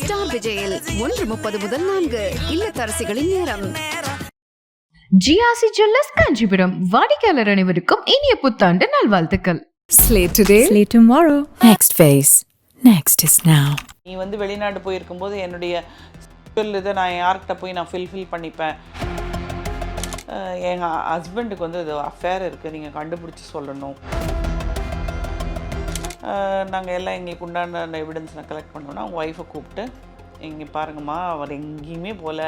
Star விஜயில் 1:30 முதல் 4 இல்லத்தரசிகளின் நேரம். GRC jewellers Kanchipuram வாடிக்கையாளர் அனைவருக்கும் இனிய புத்தாண்டு நல்வாழ்த்துக்கள். Slate today, slate tomorrow. Next phase. Next is now. நீ வந்து வெளிநாடு போயிருக்கும்போது என்னுடைய இதை நான் யார்கிட்ட போய் நான் ஃபில் பண்ணிப்பேன். எங்கள் ஹஸ்பண்டுக்கு வந்து இது அஃபேர் இருக்குது, நீங்கள் கண்டுபிடிச்சி சொல்லணும். நாங்கள் எல்லாம் எங்களுக்கு உண்டான அந்த எவிடன்ஸ் நான் கலெக்ட் பண்ணோன்னா அவங்க ஒய்ஃபை கூப்பிட்டு, இங்கே பாருங்கம்மா, அவர் எங்கேயுமே போல்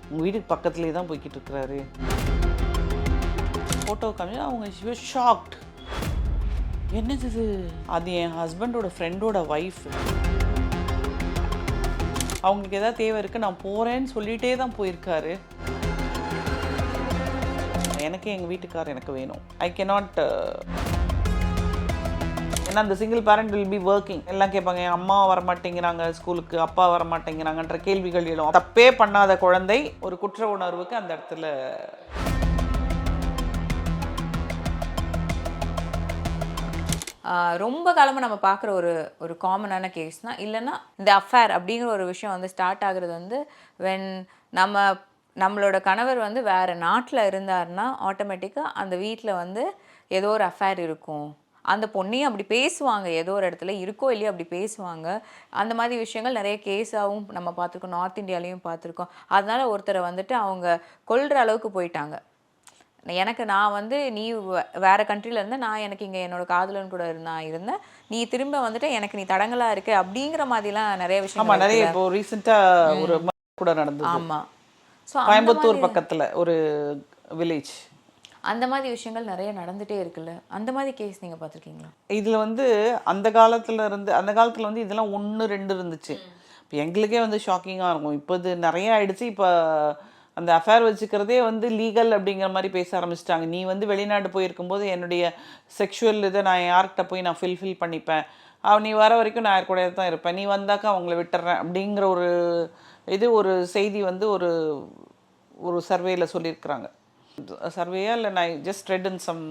உங்கள் வீட்டுக்கு பக்கத்துலேயே தான் போய்கிட்டு இருக்கிறாரு. ஃபோட்டோ காமிச்சு அவங்க ஷாக்ட். என்னது இது? அது என் ஹஸ்பண்டோட ஃப்ரெண்டோட ஒய்ஃப். அவங்களுக்கு எதாவது தேவை இருக்குது, நான் போகிறேன்னு சொல்லிகிட்டே தான் போயிருக்காரு. எனக்கு எங்கள் வீட்டுக்கார் எனக்கு வேணும். I cannot. ஏன்னா அந்த single parent will be working. எல்லாம் கேட்பாங்க, என் அம்மா வரமாட்டேங்கிறாங்க ஸ்கூலுக்கு, அப்பா வரமாட்டேங்கிறாங்கன்ற கேள்விகள் எழும். தப்பே பண்ணாத குழந்தை ஒரு குற்ற உணர்வுக்கு அந்த இடத்துல ரொம்ப காலமாக நம்ம பார்க்குற ஒரு காமனான கேஸ்னால், இல்லைன்னா இந்த அஃபேர் அப்படிங்கிற ஒரு விஷயம் வந்து ஸ்டார்ட் ஆகுறது வந்து வென் நம்மளோட கணவர் வந்து வேறு நாட்டில் இருந்தாருன்னா ஆட்டோமேட்டிக்காக அந்த வீட்டில் வந்து ஏதோ ஒரு அஃபேர் இருக்கும். அந்த பொண்ணையும் அப்படி பேசுவாங்க, ஏதோ ஒரு இடத்துல இருக்கோ இல்லையோ அப்படி பேசுவாங்க. அந்த மாதிரி விஷயங்கள் நிறைய கேஸாகவும் நம்ம பார்த்துருக்கோம், நார்த் இந்தியாலையும் பார்த்துருக்கோம். அதனால ஒருத்தரை வந்துட்டு அவங்க கொல்ற அளவுக்கு போயிட்டாங்க. நான் வந்து நீ வேறு கண்ட்ரியில் இருந்தேன், நான் எனக்கு இங்கே என்னோட காதலன் கூட இருந்தேன், நீ திரும்ப வந்துட்டு எனக்கு நீ தடங்களாக இருக்கு அப்படிங்கிற மாதிரிலாம் நிறைய விஷயம் நிறைய இப்போ ரீசெண்டாக ஒரு கூட நடந்தது. ஆமாம். ஸோ கோயம்புத்தூர் பக்கத்தில் ஒரு வில்லேஜ், அந்த மாதிரி விஷயங்கள் நிறைய நடந்துகிட்டே இருக்குல்ல. அந்த மாதிரி கேஸ் நீங்கள் பார்த்துருக்கீங்களா? இதில் வந்து அந்த காலத்தில் வந்து இதெல்லாம் 1-2 இருந்துச்சு. இப்போ எங்களுக்கே வந்து ஷாக்கிங்காக இருக்கும். இப்போ இது நிறைய ஆயிடுச்சு. இப்போ அந்த அஃபேர் வச்சுக்கிறதே வந்து லீகல் அப்படிங்கிற மாதிரி பேச ஆரம்பிச்சிட்டாங்க. நீ வந்து வெளிநாடு போயிருக்கும்போது என்னுடைய செக்ஷுவல் இதை நான் யார்கிட்ட போய் நான் ஃபில் பண்ணிப்பேன், நீ வர வரைக்கும் நான் யார் கூட தான் இருப்பேன், நீ வந்தாக்கா அவங்கள விட்டுறேன் அப்படிங்கிற ஒரு செய்தி வந்து ஒரு சர்வேயில் சொல்லியிருக்கிறாங்க. சர்வேயா இல்லை, நான் ஜஸ்ட் ரெட் இன் சம்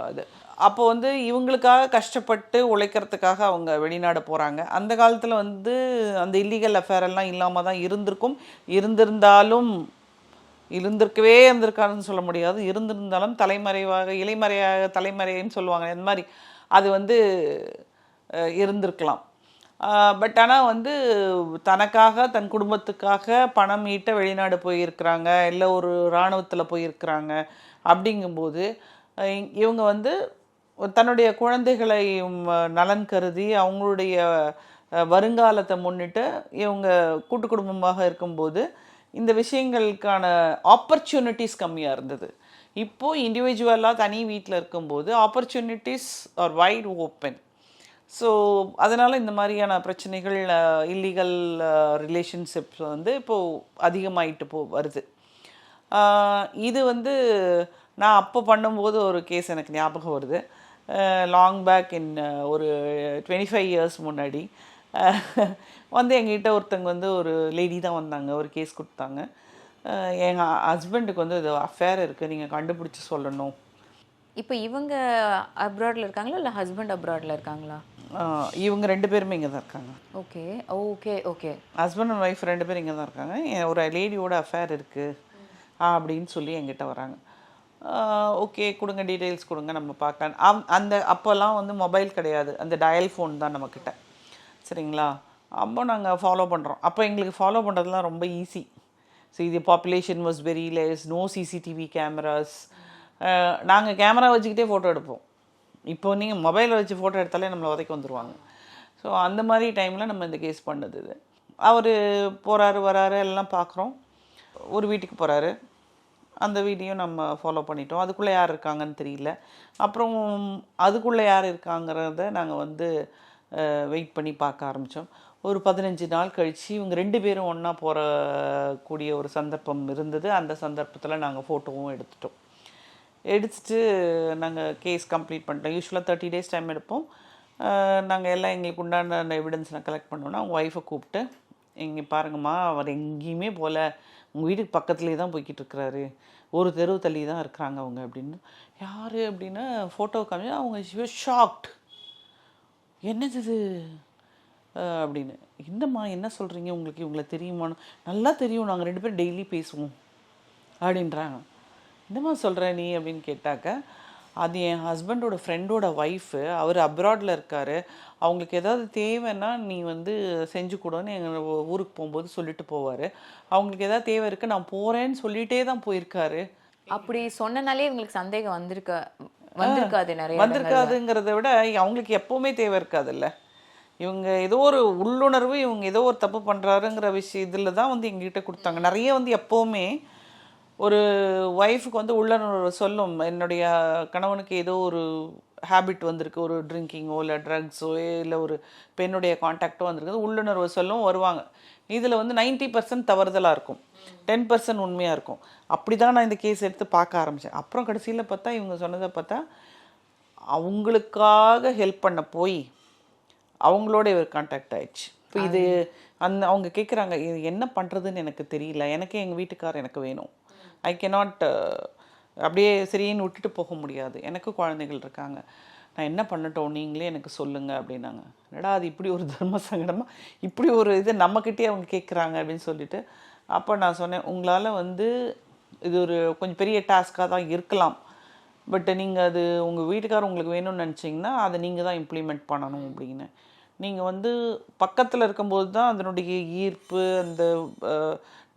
இது. அப்போ வந்து இவங்களுக்காக கஷ்டப்பட்டு உழைக்கிறதுக்காக அவங்க வெளிநாடு போகிறாங்க. அந்த காலத்தில் வந்து அந்த இல்லீகல் அஃபேரெல்லாம் இல்லாமல் தான் இருந்திருக்கவே இருந்திருக்காருன்னு சொல்ல முடியாது. இருந்திருந்தாலும் தலைமறைன்னு சொல்லுவாங்க, இந்த மாதிரி அது வந்து இருந்திருக்கலாம். பட் ஆனால் வந்து தனக்காக தன் குடும்பத்துக்காக பணம் ஈட்ட வெளிநாடு போயிருக்கிறாங்க, இல்லை ஒரு இராணுவத்தில் போயிருக்கிறாங்க. அப்படிங்கும்போது இவங்க வந்து தன்னுடைய குழந்தைகளை நலன் கருதி அவங்களுடைய வருங்காலத்தை முன்னிட்டு இவங்க கூட்டு குடும்பமாக இருக்கும்போது இந்த விஷயங்களுக்கான ஆப்பர்ச்சுனிட்டிஸ் கம்மியாக இருந்தது. இப்போது இண்டிவிஜுவலாக தனி வீட்டில் இருக்கும்போது opportunities are white open. So அதனால் இந்த மாதிரியான பிரச்சனைகள், இல்லீகல் ரிலேஷன்ஷிப்ஸ் வந்து இப்போது அதிகமாகிட்டு வருது. இது வந்து நான் அப்போ பண்ணும்போது ஒரு கேஸ் எனக்கு ஞாபகம் வருது. லாங் பேக் இன் ஒரு 25 இயர்ஸ் முன்னாடி வந்து எங்ககிட்ட ஒருத்தங்க வந்து ஒரு லேடி தான் வந்தாங்க, ஒரு கேஸ் கொடுத்தாங்க. எங்கள் ஹஸ்பண்டுக்கு வந்து இது அஃபேர் இருக்குது, நீங்கள் கண்டுபிடிச்சி சொல்லணும். இப்போ இவங்க அப்ராடில் இருக்காங்களா இல்லை ஹஸ்பண்ட் அப்ராடில் இருக்காங்களா? இவங்க 2 பேருமே இங்கே தான் இருக்காங்க. Okay okay okay. Husband and wife 2 பேரும் இங்கே தான் இருக்காங்க. ஒரு லேடியோட அஃபேர் இருக்குது அப்படின்னு சொல்லி எங்கிட்ட வராங்க. ஓகே, கொடுங்க, டீட்டெயில்ஸ் கொடுங்க, நம்ம பார்க்கலாம். அப்போல்லாம் வந்து மொபைல் கிடையாது, அந்த டயல் ஃபோன் தான் நம்மக்கிட்ட. சரிங்களா? அப்போ நாங்கள் ஃபாலோ பண்ணுறோம். அப்போ எங்களுக்கு ஃபாலோ பண்ணுறதுலாம் ரொம்ப ஈஸி. ஸோ இது population was very less, no CCTV cameras. நாங்கள் கேமரா வச்சுக்கிட்டே ஃபோட்டோ எடுப்போம். இப்போ நீங்கள் மொபைலில் வச்சு ஃபோட்டோ எடுத்தாலே நம்மளை உதைக்க வந்துடுவாங்க. ஸோ அந்த மாதிரி டைமில் நம்ம இந்த கேஸ் பண்ணது. இது அவர் போகிறாரு வராரு எல்லாம் பார்க்குறோம். ஒரு வீட்டுக்கு போகிறாரு, அந்த வீடியோ நம்ம ஃபாலோ பண்ணிட்டோம். அதுக்குள்ளே யார் இருக்காங்கன்னு தெரியல. அப்புறம் அதுக்குள்ளே யார் இருக்காங்கிறத நாங்கள் வந்து வெயிட் பண்ணி பார்க்க ஆரம்பித்தோம். ஒரு 15 நாள் கழித்து இவங்க 2 பேரும் ஒன்றா போகக்கூடிய ஒரு சந்தர்ப்பம் இருந்தது. அந்த சந்தர்ப்பத்தில் நாங்கள் ஃபோட்டோவும் எடுத்துட்டு நாங்கள் கேஸ் கம்ப்ளீட் பண்ணிட்டோம். யூஸ்வலாக 30 days டைம் எடுப்போம். நாங்கள் எல்லாம் எங்களுக்கு உண்டான அந்த எவிடன்ஸ் நான் கலெக்ட் பண்ணோன்னா அவங்க ஒய்ஃபை கூப்பிட்டு, இங்கே பாருங்கம்மா, அவர் எங்கேயுமே போல் உங்கள் வீட்டுக்கு பக்கத்துலேயே தான் போய்கிட்டு இருக்கிறாரு, ஒரு தெரு தள்ளி தான் இருக்கிறாங்க அவங்க அப்படின்னு. யார் அப்படின்னு ஃபோட்டோ காமிச்சு அவங்க ஷாக்ட். என்னது இது? அப்படின்னு. என்னம்மா என்ன சொல்கிறீங்க, உங்களுக்கு இவங்களை தெரியுமான்னு. நல்லா தெரியும், நாங்கள் 2 பேரும் டெய்லி பேசுவோம் அப்படின்றாங்க. என்னம்மா சொல்கிற நீ அப்படின்னு கேட்டாக்க, அது என் ஹஸ்பண்டோட ஃப்ரெண்டோட ஒய்ஃபு, அவர் அப்ராடில் இருக்கார், அவங்களுக்கு ஏதாவது தேவைன்னா நீ வந்து செஞ்சு கொடுன்னு எங்கள் ஊருக்கு போகும்போது சொல்லிட்டு போவார். அவங்களுக்கு ஏதாவது தேவை இருக்குது, நான் போகிறேன்னு சொல்லிகிட்டே தான் போயிருக்காரு. அப்படி சொன்னனாலே இவங்களுக்கு சந்தேகம் வந்திருக்காது நிறைய வந்திருக்காதுங்கிறத விட அவங்களுக்கு எப்போவுமே தேவை இருக்காதுல்ல. இவங்க ஏதோ ஒரு உள்ளுணர்வு, இவங்க ஏதோ ஒரு தப்பு பண்ணுறாருங்கிற இதில் தான் வந்து எங்ககிட்ட கொடுத்தாங்க. நிறைய வந்து எப்போவுமே ஒரு ஒய்ஃபுக்கு வந்து உள்ளுணர்வு சொல்லும், என்னுடைய கணவனுக்கு ஏதோ ஒரு ஹேபிட் வந்திருக்கு, ஒரு ட்ரிங்கிங்கோ இல்லை ட்ரக்ஸோ இல்லை ஒரு பெண்ணுடைய கான்டாக்டோ வந்திருக்குது, உள்ளுணர்வு சொல்லும், வருவாங்க. இதில் வந்து 90% தவறுதலாக இருக்கும், 10% உண்மையாக இருக்கும். அப்படி தான் நான் இந்த கேஸ் எடுத்து பார்க்க ஆரம்பித்தேன். அப்புறம் கடைசியில் பார்த்தா இவங்க சொன்னதை பார்த்தா அவங்களுக்காக ஹெல்ப் பண்ண போய் அவங்களோட இவர் கான்டாக்ட் ஆயிடுச்சு. இப்போ இது அவங்க கேட்குறாங்க, இது என்ன பண்ணுறதுன்னு எனக்கு தெரியல, எனக்கே எங்கள் வீட்டுக்காரர் எனக்கு வேணும், ஐ கேனாட் அப்படியே சரின்னு விட்டுட்டு போக முடியாது, எனக்கு குழந்தைகள் இருக்காங்க, நான் என்ன பண்ணட்டும், நீங்களே எனக்கு சொல்லுங்கள் அப்படின்னாங்க. என்னடா அது இப்படி ஒரு தர்ம சங்கடமாக இப்படி ஒரு இது நம்மக்கிட்டே அவங்க கேட்குறாங்க அப்படின்னு சொல்லிட்டு, அப்போ நான் சொன்னேன், உங்களால் வந்து இது ஒரு கொஞ்சம் பெரிய டாஸ்க்காக தான் இருக்கலாம், பட் நீங்கள் அது உங்கள் வீட்டுக்காரர் உங்களுக்கு வேணும்னு நினச்சிங்கன்னா அதை நீங்கள் தான் இம்ப்ளிமெண்ட் பண்ணணும் அப்படின்னு. நீங்கள் வந்து பக்கத்தில் இருக்கும்போது தான் அதனுடைய ஈர்ப்பு, அந்த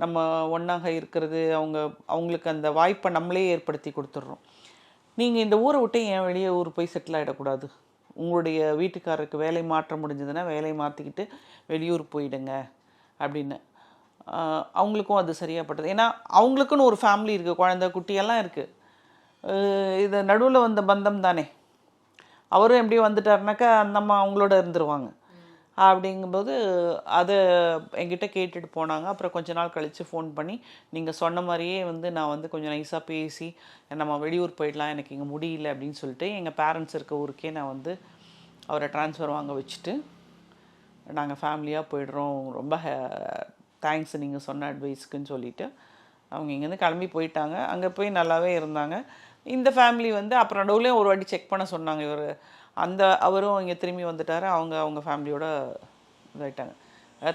நம்ம ஒன்றாக இருக்கிறது, அவங்களுக்கு அந்த வாய்ப்பை நம்மளே ஏற்படுத்தி கொடுத்துட்றோம். நீங்கள் இந்த ஊரை விட்டு ஏன் வெளியே ஊர் போய் செட்டில் ஆகிடக்கூடாது, உங்களுடைய வீட்டுக்காரருக்கு வேலை மாற்ற முடிஞ்சதுன்னா வேலையை மாற்றிக்கிட்டு வெளியூர் போயிடுங்க அப்படின்னு. அவங்களுக்கும் அது சரியாகப்பட்டது. ஏன்னா அவங்களுக்குன்னு ஒரு ஃபேமிலி இருக்குது, குழந்தை குட்டியெல்லாம் இருக்குது. இது நடுவில் வந்த பந்தம் தானே, அவரும் எப்படியும் வந்துட்டாருனாக்கா அந்த அம்மா அவங்களோட இருந்துருவாங்க. அப்படிங்கும்போது அதை என்கிட்ட கேட்டுட்டு போனாங்க. அப்புறம் கொஞ்ச நாள் கழித்து ஃபோன் பண்ணி, நீங்கள் சொன்ன மாதிரியே வந்து நான் வந்து கொஞ்சம் நைஸாக பேசி நம்ம வெளியூர் போயிடலாம், எனக்கு இங்கே முடியல அப்படின்னு சொல்லிட்டு எங்கள் பேரண்ட்ஸ் இருக்க ஊருக்கே நான் வந்து அவரை ட்ரான்ஸ்ஃபர் வாங்க வச்சுட்டு நாங்கள் ஃபேமிலியாக போயிடுறோம், ரொம்ப தேங்க்ஸ் நீங்கள் சொன்ன அட்வைஸுக்குன்னு சொல்லிவிட்டு அவங்க இங்கேருந்து கிளம்பி போயிட்டாங்க. அங்கே போய் நல்லாவே இருந்தாங்க. இந்த ஃபேமிலி வந்து அப்புறம் நடுவுலேயும் ஒரு வாட்டி செக் பண்ண சொன்னாங்க, இவர் அவரும் இங்கே திரும்பி வந்துட்டார், அவங்க ஃபேமிலியோட இதாயிட்டாங்க.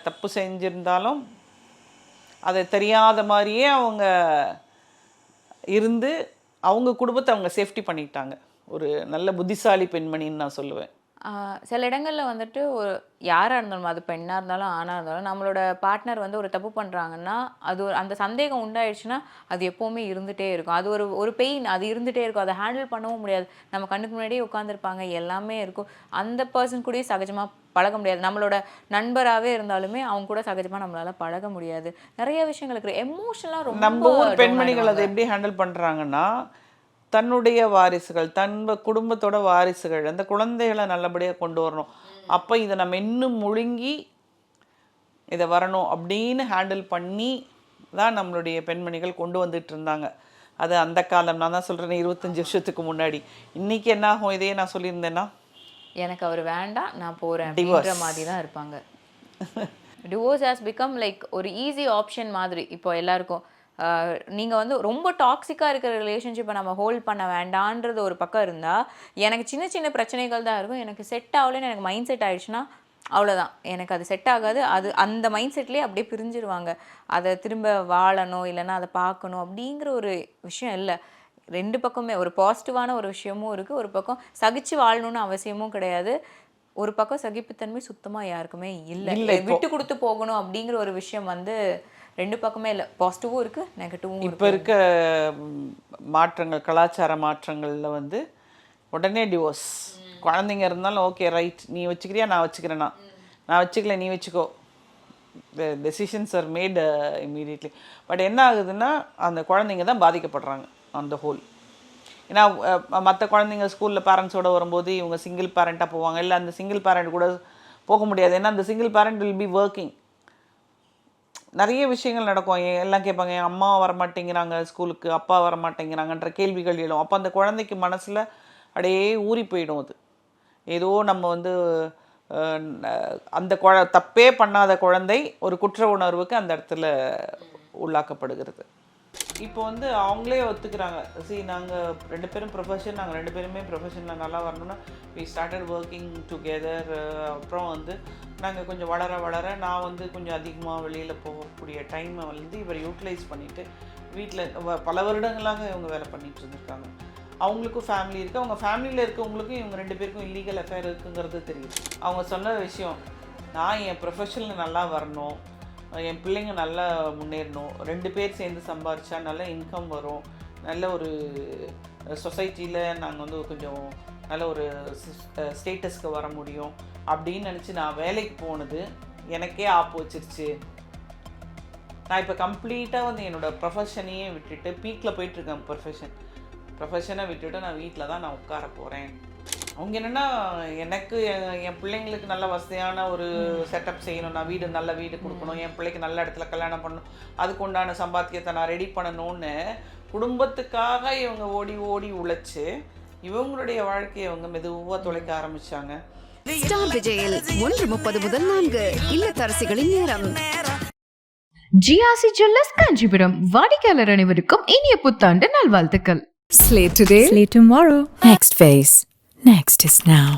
தப்பு செஞ்சுருந்தாலும் அதை தெரியாத மாதிரியே அவங்க இருந்து அவங்க குடும்பத்தை அவங்க சேஃப்டி பண்ணிட்டாங்க. ஒரு நல்ல புத்திசாலி பெண்மணின்னு நான் சொல்லுவேன். சில இடங்களில் வந்துட்டு ஒரு யாராக இருந்தாலும், அது பெண்ணாக இருந்தாலும் ஆணாக இருந்தாலும், நம்மளோட பார்ட்னர் வந்து ஒரு தப்பு பண்ணுறாங்கன்னா அது அந்த சந்தேகம் உண்டாயிடுச்சுன்னா அது எப்போவுமே இருந்துகிட்டே இருக்கும். அது ஒரு பெயின், அது இருந்துகிட்டே இருக்கும், அதை ஹேண்டில் பண்ணவும் முடியாது. நம்ம கண்ணுக்கு முன்னாடியே உட்காந்துருப்பாங்க, எல்லாமே இருக்கும், அந்த பர்சன் கூடயும் சகஜமாக பழக முடியாது. நம்மளோட நண்பராகவே இருந்தாலுமே அவங்க கூட சகஜமாக நம்மளால் பழக முடியாது. நிறைய விஷயங்கள் இருக்குது. எமோஷனலாக ரொம்ப நம்ம ஊர் பெண்மணிகள் அதை எப்படி ஹேண்டில் பண்ணுறாங்கன்னா, தன்னுடைய வாரிசுகள், குடும்பத்தோட வாரிசுகள், அந்த குழந்தைகளை நல்லபடியாக கொண்டு வரணும், அப்போ இதை நம்ம இன்னும் முழுங்கி இதை வரணும் அப்படின்னு ஹேண்டில் பண்ணி தான் நம்மளுடைய பெண்மணிகள் கொண்டு வந்துட்டு இருந்தாங்க. அது அந்த காலம், நான் தான் சொல்கிறேன் 25 வருஷத்துக்கு முன்னாடி. இன்றைக்கி என்ன ஆகும், இதையே நான் சொல்லியிருந்தேன்னா எனக்கு அவர் வேண்டாம் நான் போகிறேன் அப்படின்ற மாதிரி தான் இருப்பாங்க. டிவோர்ஸ் ஹேஸ் பிகம் லைக் ஒரு ஈஸி ஆப்ஷன் மாதிரி இப்போ எல்லாருக்கும். நீங்கள் வந்து ரொம்ப டாக்ஸிக்காக இருக்கிற ரிலேஷன்ஷிப்பை நம்ம ஹோல்ட் பண்ண வேண்டான்றது ஒரு பக்கம் இருந்தால், எனக்கு சின்ன சின்ன பிரச்சனைகள் தான் இருக்கும், எனக்கு செட் ஆகலைன்னு எனக்கு மைண்ட் செட் ஆகிடுச்சுன்னா அவ்வளோதான், எனக்கு அது செட் ஆகாது, அது அந்த மைண்ட் செட்லேயே அப்படியே பிரிஞ்சிருவாங்க. அதை திரும்ப வாழணும் இல்லைன்னா அதை பார்க்கணும் அப்படிங்கிற ஒரு விஷயம் இல்லை. 2 பக்கமே ஒரு பாசிட்டிவான ஒரு விஷயமும் இருக்குது, ஒரு பக்கம் சகிச்சு வாழணும்னு அவசியமும் கிடையாது, ஒரு பக்கம் சகிப்புத்தன்மை சுத்தமாக யாருக்குமே இல்லை. விட்டு கொடுத்து போகணும் அப்படிங்கிற ஒரு விஷயம் வந்து 2 பக்கமே இல்லை. பாசிட்டிவும் இருக்குது, நெகட்டிவும். இப்போ இருக்க மாற்றங்கள், கலாச்சார மாற்றங்களில் வந்து உடனே டிவோர்ஸ். குழந்தைங்க இருந்தாலும் ஓகே ரைட், நீ வச்சுக்கிறியா நான் வச்சுக்கிறேன்னா, நான் வச்சுக்கல நீ வச்சுக்கோ, decisions R mat immediately. But என்ன ஆகுதுன்னா அந்த குழந்தைங்க தான் பாதிக்கப்படுறாங்க அந்த ஹோல். ஏன்னா மற்ற குழந்தைங்க ஸ்கூலில் பேரண்ட்ஸோடு வரும்போது இவங்க சிங்கிள் பேரண்ட்டாக போவாங்க, இல்லை அந்த சிங்கிள் பேரண்ட் கூட போக முடியாது, ஏன்னா அந்த single parent will be working. நிறைய விஷயங்கள் நடக்கும், எல்லாம் கேட்பாங்க, என் அம்மா வரமாட்டேங்கிறாங்க ஸ்கூலுக்கு, அப்பா வரமாட்டேங்கிறாங்கன்ற கேள்விகள் எழும். அப்போ அந்த குழந்தைக்கு மனசில் அப்படியே ஊறி போயிடும். அது ஏதோ நம்ம வந்து அந்த தப்பே பண்ணாத குழந்தை ஒரு குற்ற உணர்வுக்கு அந்த இடத்துல உள்ளாக்கப்படுகிறது. இப்போ வந்து அவங்களே ஒத்துக்கிறாங்க. நாங்கள் 2 பேரும் நாங்கள் 2 பேருமே ப்ரொஃபஷனில் நல்லா வரணும்னா வி ஸ்டார்டட் ஒர்க்கிங் டுகெதர். அப்புறம் வந்து நாங்கள் கொஞ்சம் வளர நான் வந்து கொஞ்சம் அதிகமாக வெளியில் போகக்கூடிய டைமை வந்து இவர் யூட்டிலைஸ் பண்ணிவிட்டு வீட்டில் பல வருடங்களாக இவங்க வேலை பண்ணிட்டு இருந்திருக்காங்க. அவங்களுக்கும் ஃபேமிலி இருக்குது, அவங்க ஃபேமிலியில் இருக்கவங்களுக்கும் இவங்க 2 பேருக்கும் இல்லீகல் அஃபேர் இருக்குங்கிறது தெரியுது. அவங்க சொன்ன விஷயம், நான் என் ப்ரொஃபஷனில் நல்லா வரணும், என் பிள்ளைங்க நல்லா முன்னேறணும், 2 பேர் சேர்ந்து சம்பாரித்தா நல்ல இன்கம் வரும், நல்ல ஒரு சொசைட்டியில் நாங்கள் வந்து கொஞ்சம் நல்ல ஒரு ஸ்டேட்டஸ்க்கு வர முடியும் அப்படின்னு நினச்சி நான் வேலைக்கு போனது எனக்கே ஆப்பு வச்சிருச்சு. நான் இப்போ கம்ப்ளீட்டாக வந்து என்னோடய ப்ரொஃபஷனையே விட்டுட்டு பீக்கில் போயிட்டுருக்கேன். ப்ரொஃபஷனை விட்டுட்டு நான் வீட்டில் தான் நான் உட்கார போகிறேன். அவங்க என்னென்னா எனக்கு என் பிள்ளைங்களுக்கு நல்ல வசதியான ஒரு செட்டப் செய்யணும், நான் நல்ல வீடு கொடுக்கணும், என் பிள்ளைக்கு நல்ல இடத்துல கல்யாணம் பண்ணணும், அதுக்கு உண்டான சம்பாத்தியத்தை நான் ரெடி பண்ணணும்னு குடும்பத்துக்காக இவங்க ஓடி உழைச்சி இவங்களுடைய வாழ்க்கையை அவங்க மெதுவாக தொலைக்க ஆரம்பித்தாங்க. ஸ்டார் விஜயில் 1:30 முதல் 4 இல்லத்தரசிகளின் நேரம். ஜிஆர்சி ஜுவல்லர்ஸ் காஞ்சிபுரம் வாடிக்கையாளர் அனைவருக்கும் இனிய புத்தாண்டு நல்வாழ்த்துக்கள். Slate today, slate tomorrow. Next phase. Next is now.